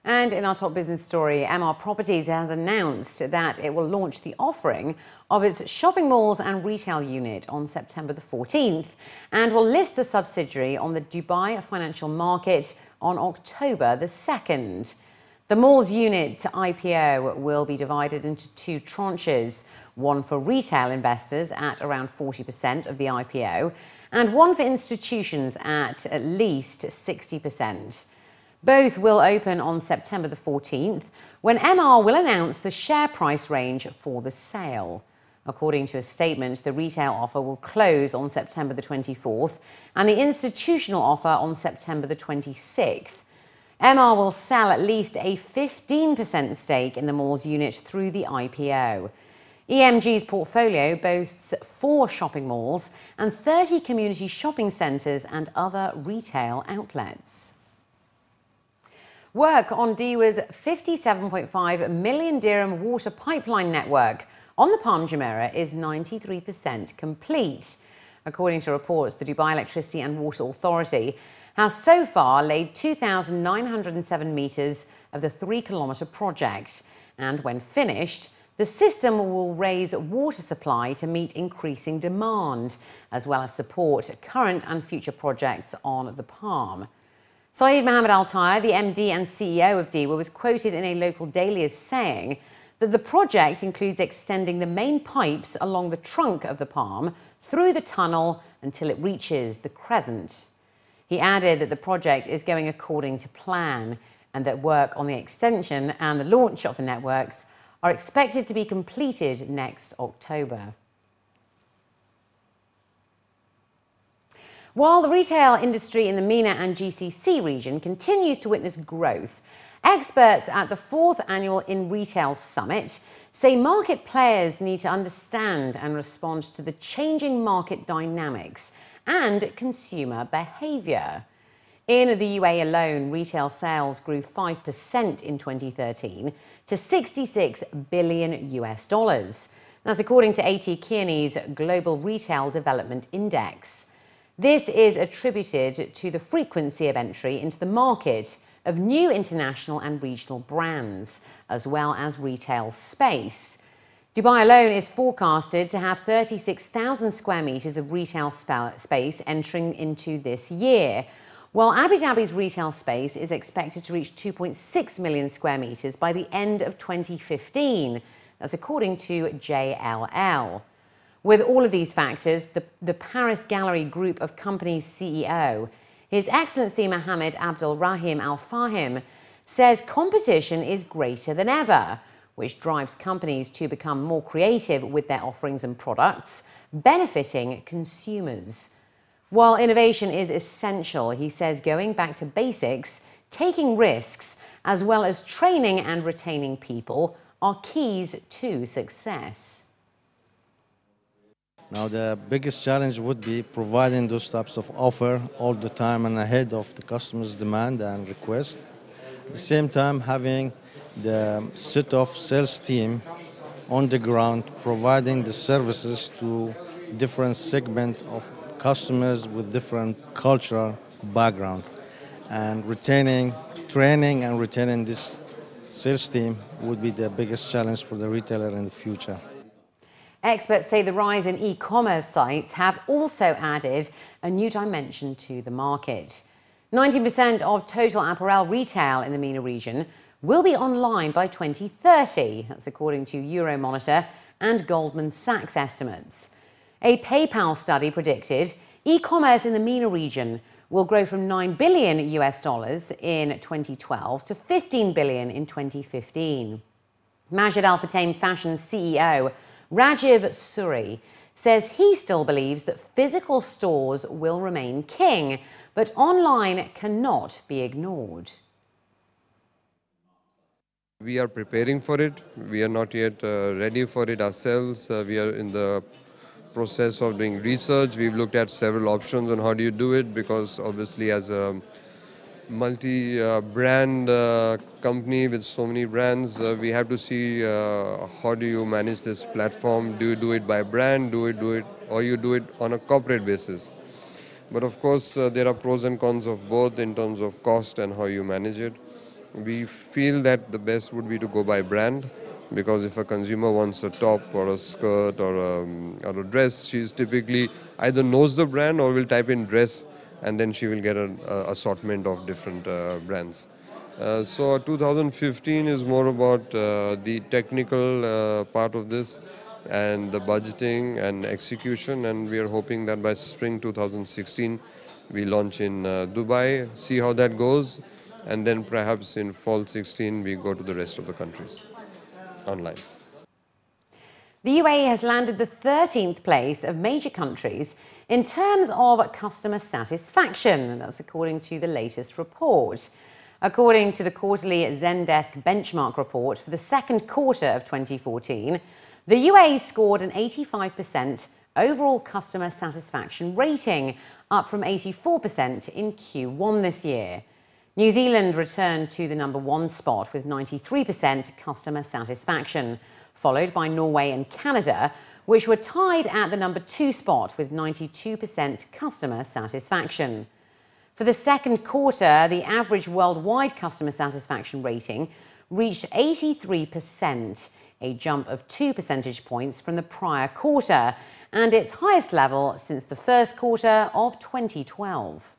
And in our top business story, Emaar Properties has announced that it will launch the offering of its shopping malls and retail unit on September the 14th and will list the subsidiary on the Dubai financial market on October the 2nd. The malls unit IPO will be divided into two tranches, one for retail investors at around 40% of the IPO and one for institutions at least 60%. Both will open on September the 14th, when Emaar will announce the share price range for the sale. According to a statement, the retail offer will close on September the 24th and the institutional offer on September the 26th. Emaar will sell at least a 15% stake in the mall's unit through the IPO. EMG's portfolio boasts 4 shopping malls and 30 community shopping centres and other retail outlets. Work on DEWA's 57.5 million dirham water pipeline network on the Palm Jumeirah is 93% complete. According to reports, the Dubai Electricity and Water Authority has so far laid 2,907 metres of the 3-kilometre project, and when finished, the system will raise water supply to meet increasing demand, as well as support current and future projects on the Palm. Saeed Mohammed Al-Tayr, the MD and CEO of DEWA, was quoted in a local daily as saying that the project includes extending the main pipes along the trunk of the Palm through the tunnel until it reaches the crescent. He added that the project is going according to plan and that work on the extension and the launch of the networks are expected to be completed next October. While the retail industry in the MENA and GCC region continues to witness growth, experts at the 4th Annual InRetail Summit say market players need to understand and respond to the changing market dynamics and consumer behaviour. In the UAE alone, retail sales grew 5% in 2013 to $66 billion. That's according to A.T. Kearney's Global Retail Development Index. This is attributed to the frequency of entry into the market of new international and regional brands, as well as retail space. Dubai alone is forecasted to have 36,000 square metres of retail space entering into this year, while Abu Dhabi's retail space is expected to reach 2.6 million square metres by the end of 2015. That's according to JLL. With all of these factors, the Paris Gallery Group of Companies CEO, His Excellency Mohammed Abdul Rahim Al Fahim, says competition is greater than ever, which drives companies to become more creative with their offerings and products, benefiting consumers. While innovation is essential, he says going back to basics, taking risks, as well as training and retaining people are keys to success. Now, the biggest challenge would be providing those types of offer all the time and ahead of the customer's demand and request. At the same time, having the set of sales team on the ground, providing the services to different segments of customers with different cultural background, and training and retaining this sales team would be the biggest challenge for the retailer in the future. Experts say the rise in e-commerce sites have also added a new dimension to the market. 90% of total apparel retail in the MENA region will be online by 2030. That's according to Euromonitor and Goldman Sachs estimates. A PayPal study predicted e-commerce in the MENA region will grow from $9 billion in 2012 to $15 billion in 2015. Majid Al Futtaim Fashion CEO Rajiv Suri says he still believes that physical stores will remain king, but online cannot be ignored. We are preparing for it. We are not yet ready for it ourselves. We are in the process of doing research. We've looked at several options on how do you do it, because obviously as a multi-brand company with so many brands, we have to see how do you manage this platform. Do you do it by brand, or you do it on a corporate basis? But of course, there are pros and cons of both in terms of cost and how you manage it. We feel that the best would be to go by brand, because if a consumer wants a top or a skirt or a dress, she's typically either knows the brand or will type in dress, and then she will get an assortment of different brands. So 2015 is more about the technical part of this and the budgeting and execution, and we are hoping that by spring 2016 we launch in Dubai, see how that goes, and then perhaps in fall 16 we go to the rest of the countries online. The UAE has landed the 13th place of major countries in terms of customer satisfaction, and that's according to the latest report. According to the quarterly Zendesk benchmark report for the second quarter of 2014, the UAE scored an 85% overall customer satisfaction rating, up from 84% in Q1 this year. New Zealand returned to the #1 spot with 93% customer satisfaction, followed by Norway and Canada, which were tied at the #2 spot with 92% customer satisfaction. For the second quarter, the average worldwide customer satisfaction rating reached 83%, a jump of 2 percentage points from the prior quarter, and its highest level since the first quarter of 2012.